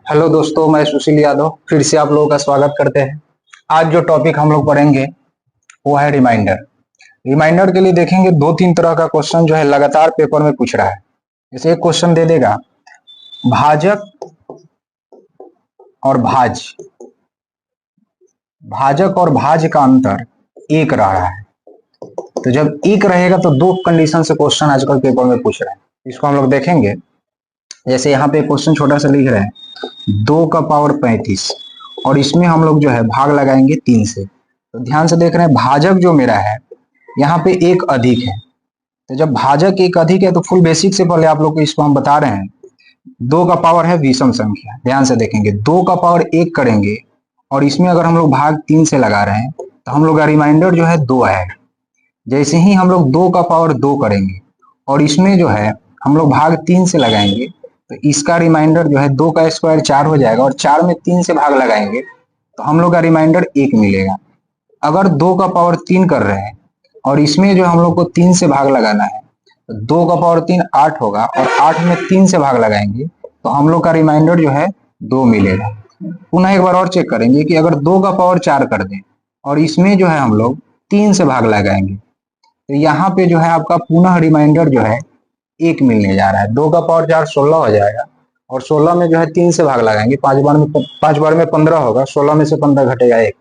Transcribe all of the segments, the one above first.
Hello दोस्तों, मैं सुशील यादव फिर से आप लोगों का स्वागत करते हैं। आज जो टॉपिक हम लोग पढ़ेंगे वो है रिमाइंडर। रिमाइंडर के लिए देखेंगे दो तीन तरह का क्वेश्चन जो है लगातार पेपर में पूछ रहा है। जैसे एक क्वेश्चन दे देगा भाजक और भाज, भाजक और भाज का अंतर एक रह रहा है। तो जब एक रहेगा तो दो कंडीशन से क्वेश्चन आजकल पेपर में पूछ रहे हैं, इसको हम लोग देखेंगे। जैसे यहाँ पे क्वेश्चन छोटा सा लिख रहे हैं 2 का पावर 35 और इसमें हम लोग जो है भाग लगाएंगे 3 से। तो ध्यान से देख रहे हैं भाजक जो मेरा है यहाँ पे एक अधिक है। तो जब भाजक एक अधिक है तो फुल बेसिक से पहले आप लोग को इसको हम बता रहे हैं 2 का पावर है विषम संख्या। ध्यान से देखेंगे 2 का पावर 1 करेंगे और इसमें अगर हम लोग भाग 3 से लगा रहे हैं तो हम लोग का रिमाइंडर जो है 2 आएगा। जैसे ही हम लोग 2 का पावर 2 करेंगे और इसमें जो है हम लोग भाग 3 से लगाएंगे तो इसका रिमाइंडर जो है 2 का स्क्वायर 4 हो जाएगा और 4 में 3 से भाग लगाएंगे तो हम लोग का रिमाइंडर 1 मिलेगा। अगर 2 का पावर 3 कर रहे हैं और इसमें जो हम लोग को 3 से भाग लगाना है तो 2 का पावर 3 8 होगा और 8 में 3 से भाग लगाएंगे तो हम लोग का रिमाइंडर जो है 2 मिलेगा। पुनः एक बार और चेक करेंगे कि अगर 2 का पावर 4 कर दें और इसमें जो है हम लोग 3 से भाग लगाएंगे तो यहाँ पे जो है आपका पुनः रिमाइंडर जो है 1 मिलने जा रहा है। 2 का पावर 4 16 हो जाएगा और 16 में जो है 3 से भाग लगाएंगे, 5 बार में 15 होगा, 16 में से 15 घटेगा 1।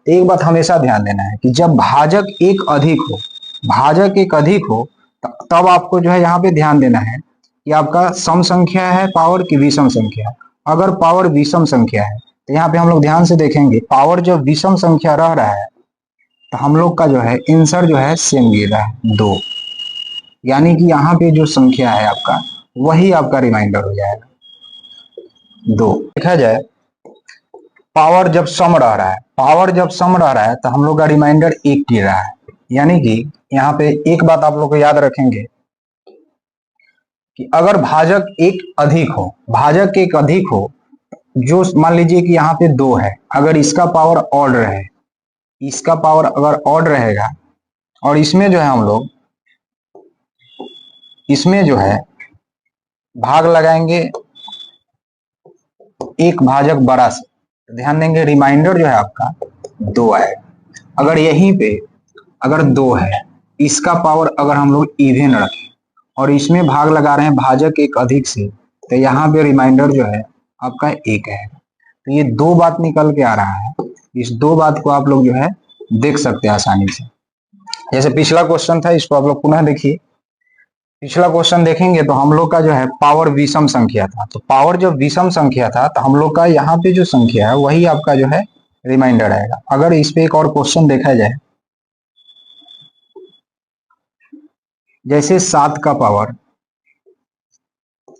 तो एक बात हमेशा ध्यान देना है कि जब भाजक एक अधिक हो, भाजक एक अधिक हो तब आपको जो है यहाँ पे ध्यान देना है कि आपका सम संख्या है पावर की विषम संख्या है। अगर पावर विषम संख्या है तो यहाँ पे हम लोग ध्यान से देखेंगे पावर जब विषम संख्या रह रहा है तो हम लोग का जो है आंसर जो है सेम गिर रहा है 2, यानी कि यहाँ पे जो संख्या है आपका वही आपका रिमाइंडर हो जाएगा 2। देखा जाए पावर जब सम रह रहा है, पावर जब सम रह रहा है तो हम लोग का रिमाइंडर 1 गिर रहा है। यानी कि यहाँ पे एक बात आप लोग को याद रखेंगे कि अगर भाजक एक अधिक हो, भाजक एक अधिक हो, जो मान लीजिए कि यहाँ पे 2 है, अगर इसका पावर ऑड रहे, इसका पावर अगर ऑड रहेगा और इसमें जो है हम लोग इसमें जो है भाग लगाएंगे एक भाजक बड़ा से, तो ध्यान देंगे रिमाइंडर जो है आपका 2 आएगा। अगर यहीं पे अगर 2 है, इसका पावर अगर हम लोग इवन रखें और इसमें भाग लगा रहे हैं भाजक एक अधिक से तो यहाँ पे रिमाइंडर जो है आपका 1 है। तो ये 2 बात निकल के आ रहा है। इस 2 बात को आप लोग जो है देख सकते हैं आसानी से। जैसे पिछला क्वेश्चन था, इसको आप लोग पुनः देखिए। पिछला क्वेश्चन देखेंगे तो हम लोग का जो है पावर विषम संख्या था, तो पावर जब विषम संख्या था तो हम लोग का यहाँ पे जो संख्या है वही आपका जो है रिमाइंडर आएगा। अगर इस पे एक और क्वेश्चन देखा जाए, जैसे 7 का पावर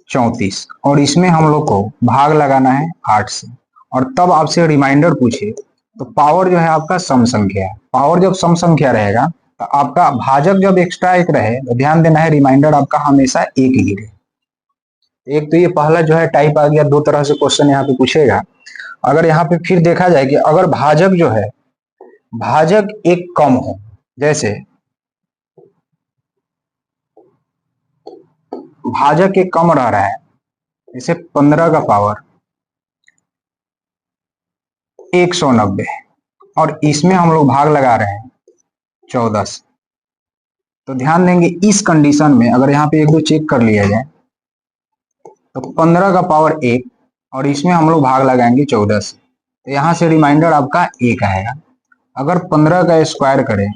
34 और इसमें हम लोग को भाग लगाना है 8 से और तब आपसे रिमाइंडर पूछे तो पावर जो है आपका सम संख्या है। पावर जब सम संख्या रहेगा तो आपका भाजक जब एक्स्ट्रा एक रहे तो ध्यान देना है रिमाइंडर आपका हमेशा 1 ही रहे। एक तो ये पहला जो है टाइप आ गया, 2 तरह से क्वेश्चन यहाँ पे पूछेगा। अगर यहाँ पे फिर देखा जाए कि अगर भाजक जो है भाजक एक कम हो, जैसे भाजक एक कम रह रहा है, जैसे 15 का पावर 190 और इसमें हम लोग भाग लगा रहे हैं 14 से, तो ध्यान देंगे इस कंडीशन में अगर यहाँ पे एक दो चेक कर लिया जाए तो 15 का पावर 1 और इसमें हम लोग भाग लगाएंगे 14 से, तो यहाँ से रिमाइंडर आपका 1 आएगा। अगर 15 का स्क्वायर करें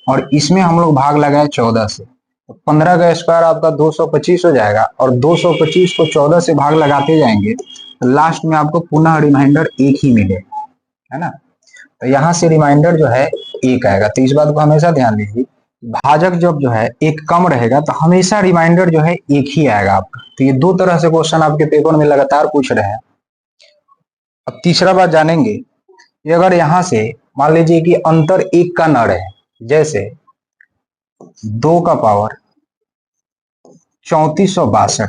और इसमें हम लोग भाग लगाए 14 से तो 15 का स्क्वायर आपका 225 हो जाएगा और 225 को 14 से भाग लगाते जाएंगे तो लास्ट में आपको पुनः रिमाइंडर 1 ही मिलेगा, है ना। तो यहाँ से रिमाइंडर जो है 1 आएगा। तो इस बात को हमेशा ध्यान दीजिए, भाजक जब जो है एक कम रहेगा तो हमेशा रिमाइंडर जो है 1 ही आएगा आपका। तो ये 2 तरह से क्वेश्चन आपके पेपर में लगातार पूछ रहे हैं। अब तीसरा बात जानेंगे कि अगर यहाँ से मान लीजिए कि अंतर 1 का न रहे, जैसे 2 का पावर 3462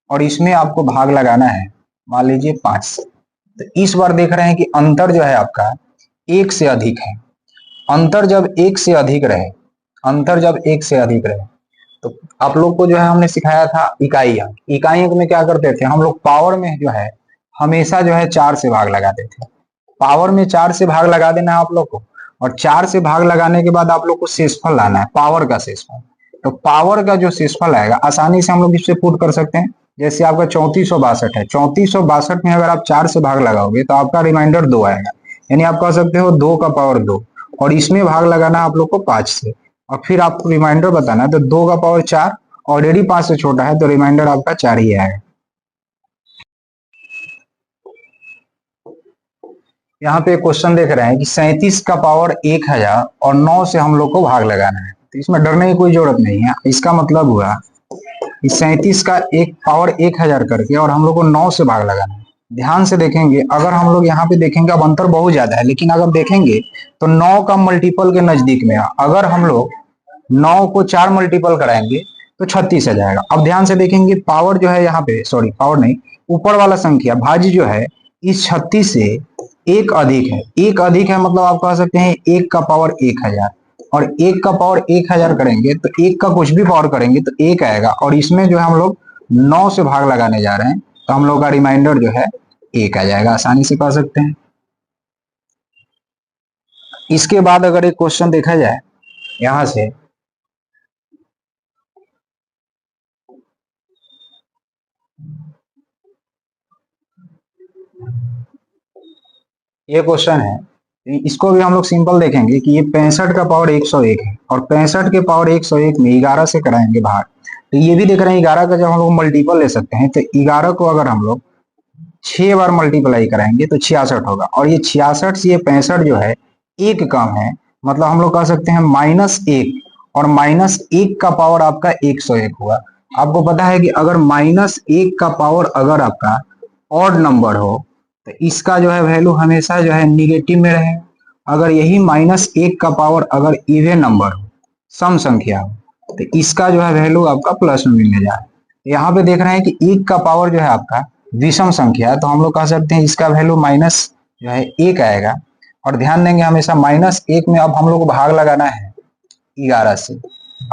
और इसमें आपको भाग लगाना है मान लीजिए 5 से, तो इस बार देख रहे हैं कि अंतर जो है आपका 1 से अधिक है। अंतर जब 1 से अधिक रहे, अंतर जब 1 से अधिक रहे तो आप लोग को जो है हमने सिखाया था इकाई अंक। इकाई अंक में क्या करते थे हम लोग, पावर में जो है हमेशा जो है 4 से भाग लगाते थे। पावर में 4 से भाग लगा देना है आप लोग को, और 4 से भाग लगाने के बाद आप लोग को शेषफल लाना है, पावर का शेषफल। तो पावर का जो शेषफल आएगा आसानी से हम लोग इससे पुट कर सकते हैं। जैसे आपका 3462 है, 3462 में अगर आप 4 से भाग लगाओगे तो आपका रिमाइंडर 2 आएगा, यानी आप कह सकते हो 2 का पावर 2, और इसमें भाग लगाना आप लोग को 5 से, और फिर आपको रिमाइंडर बताना है। तो 2 का पावर 4 ऑलरेडी 5 से छोटा है, तो रिमाइंडर आपका 4 ही आएगा। यहाँ पे क्वेश्चन देख रहे हैं कि 37 का पावर 1000 और 9 से हम लोग को भाग लगाना है। तो इसमें डरने की कोई जरूरत नहीं है। इसका मतलब हुआ कि 37 का एक पावर 1000 करके और हम लोग को 9 से भाग लगाना है। ध्यान से देखेंगे, अगर हम लोग यहाँ पे देखेंगे, अब अंतर बहुत ज्यादा है, लेकिन अगर देखेंगे तो 9 का मल्टीपल के नजदीक में है। अगर हम लोग 9 को 4 मल्टीपल कराएंगे तो 36 आ जाएगा। अब ध्यान से देखेंगे, पावर जो है यहाँ पे, सॉरी पावर नहीं, ऊपर वाला संख्या भाज्य जो है इस 36 से एक अधिक है। एक अधिक है मतलब आप कह सकते हैं 1 का पावर 1000, और 1 का पावर 1000 करेंगे तो 1 का कुछ भी पावर करेंगे तो 1 आएगा, और इसमें जो है हम लोग 9 से भाग लगाने जा रहे हैं, तो हम लोग का रिमाइंडर जो है 1 आ जाएगा, आसानी से कह सकते हैं। इसके बाद अगर एक क्वेश्चन देखा जाए यहां से, ये क्वेश्चन है, इसको भी हम लोग सिंपल देखेंगे कि ये 65 का पावर 101 है, और 65 के पावर 101 में 11 से कराएंगे भाग। तो ये भी देख रहे हैं 11 का जब हम लोग मल्टीपल ले सकते हैं, तो 11 को अगर हम लोग 6 बार मल्टीप्लाई कराएंगे तो 66 होगा, और ये 66 से ये 65 जो है एक कम है, मतलब हम लोग कह सकते हैं -1, और -1 का पावर आपका 101 हुआ। आपको पता है कि अगर -1 का पावर अगर आपका ऑड नंबर हो तो इसका जो है वैल्यू हमेशा जो है निगेटिव में रहे। अगर यही -1 का पावर अगर इवन नंबर हो, सम संख्या हो, तो इसका जो है वैल्यू आपका प्लस में मिलने जा रहा है। यहाँ पे देख रहे हैं कि 1 का पावर जो है आपका विषम संख्या है, तो हम लोग कह सकते हैं इसका वैल्यू माइनस जो है 1 आएगा। और ध्यान देंगे हमेशा -1 में अब हम लोग को भाग लगाना है 11 से।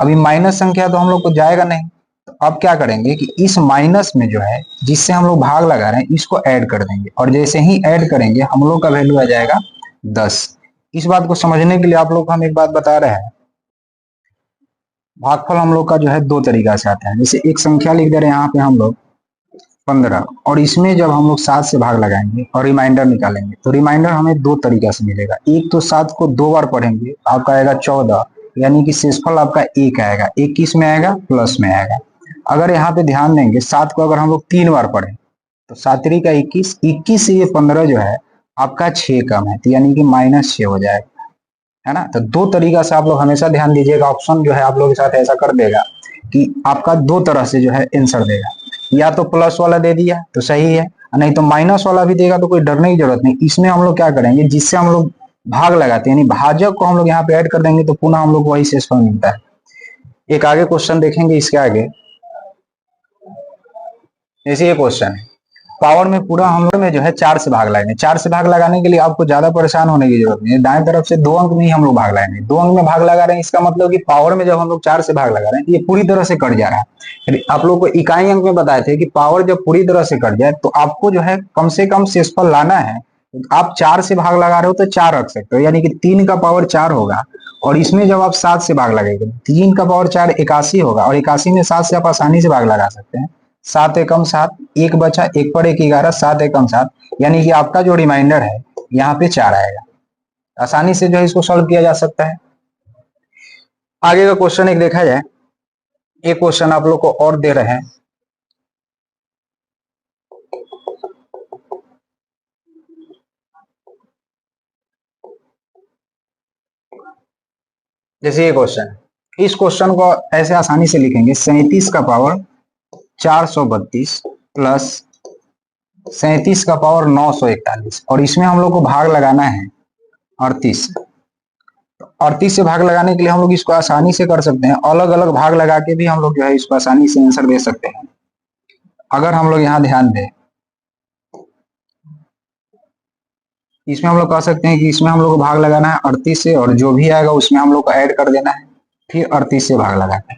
अभी माइनस संख्या तो हम लोग को जाएगा नहीं, तो अब क्या करेंगे कि इस माइनस में जो है जिससे हम लोग भाग लगा रहे हैं इसको ऐड कर देंगे, और जैसे ही ऐड करेंगे हम लोग का वैल्यू आ जाएगा 10। इस बात को समझने के लिए आप लोग को हम एक बात बता रहे हैं, भागफल हम लोग का जो है 2 तरीका से आता है। जैसे एक संख्या लिख दे रहे हैं यहाँ पे हम लोग 15, और इसमें जब हम लोग 7 से भाग लगाएंगे और रिमाइंडर निकालेंगे तो रिमाइंडर हमें 2 तरीका से मिलेगा। एक तो 7 को 2 बार पढ़ेंगे, आपका आएगा 14, यानी कि शेषफल आपका 1 आएगा। 1 किस में आएगा? प्लस में आएगा। अगर यहाँ पे ध्यान देंगे 7 को अगर हम लोग 3 बार पढ़ें तो 7 का 21, 21 से ये 15 जो है आपका 6 कम है, तो यानी कि -6 हो जाएगा, है ना। तो 2 तरीका से आप लोग हमेशा ध्यान दीजिएगा, ऑप्शन जो है आप लोग के साथ ऐसा कर देगा कि आपका 2 तरह से जो है आंसर देगा, या तो प्लस वाला दे दिया तो सही है, नहीं तो माइनस वाला भी देगा तो कोई डरने की जरूरत नहीं। इसमें हम लोग क्या करेंगे, जिससे हम लोग भाग लगाते हैं यानी भाजक को हम लोग यहाँ पे ऐड कर देंगे तो पुनः हम लोग को वही शेषफल मिलता है। एक आगे क्वेश्चन देखेंगे, इसके आगे जैसे ये क्वेश्चन है, पावर में पूरा हम लोग में जो है 4 से भाग लगाएंगे। 4 से भाग लगाने के लिए आपको ज्यादा परेशान होने की जरूरत नहीं है, दाएं तरफ से 2 अंक में ही हम लोग भाग लगाएंगे। 2 अंक में भाग लगा रहे हैं, इसका मतलब कि पावर में जब हम लोग 4 से भाग लगा रहे हैं ये पूरी तरह से कट जा रहा है। आप लोग को इकाई अंक में बताए थे कि पावर जब पूरी तरह से कट जाए तो आपको जो है कम से कम शेषफल लाना है। आप 4 से भाग लगा रहे हो तो 4 रख सकते हो, यानी कि 3 का पावर 4 होगा, और इसमें जब आप 7 से भाग लगाएंगे 3 का पावर 4 81 होगा, और 81 में 7 से आप आसानी से भाग लगा सकते हैं। 7 एकम 7, 1 बचा, 1 पर 1 11, 7 एकम 7, यानी कि आपका जो रिमाइंडर है यहाँ पे 4 आएगा। आसानी से जो है इसको सॉल्व किया जा सकता है। आगे का क्वेश्चन एक देखा जाए, एक क्वेश्चन आप लोग को और दे रहे हैं, जैसे ये क्वेश्चन, इस क्वेश्चन को ऐसे आसानी से लिखेंगे 37 का पावर 432 प्लस 37 का पावर 941, और इसमें हम लोग को भाग लगाना है 38। 38 से भाग लगाने के लिए हम लोग इसको आसानी से कर सकते हैं, अलग अलग भाग लगा के भी हम लोग जो है इसको आसानी से आंसर दे सकते हैं। अगर हम लोग यहाँ ध्यान दें, इसमें हम लोग कह सकते हैं कि इसमें हम लोग को भाग लगाना है 38 से, और जो भी आएगा उसमें हम लोग को ऐड कर देना है, फिर 38 से भाग लगाना है।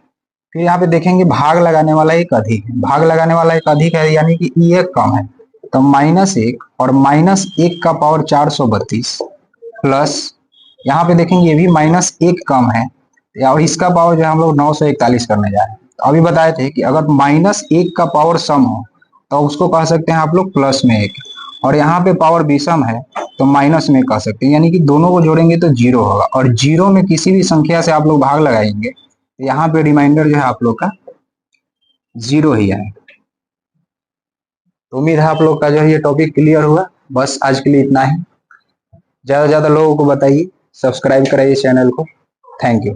फिर यहाँ पे देखेंगे भाग लगाने वाला एक अधिक है, भाग लगाने वाला एक अधिक है, यानी कि ये कम है, तो -1 और -1 का पावर 432 प्लस यहाँ पे देखेंगे ये भी -1 कम है और इसका पावर जो है हम लोग 941 करने जा रहे हैं। तो अभी बताए थे कि अगर -1 का पावर सम हो तो उसको कह सकते हैं आप लोग प्लस में 1, और यहाँ पे पावर विषम है तो माइनस में कह सकते हैं, यानी कि दोनों को जोड़ेंगे तो 0 होगा, और 0 में किसी भी संख्या से आप लोग भाग लगाएंगे तो यहाँ पे रिमाइंडर जो है आप लोग का 0 ही आएगा। तो उम्मीद है आप लोग का जो है ये टॉपिक क्लियर हुआ। बस आज के लिए इतना ही। ज्यादा से ज्यादा लोगों को बताइए, सब्सक्राइब कराइए चैनल को। Thank you.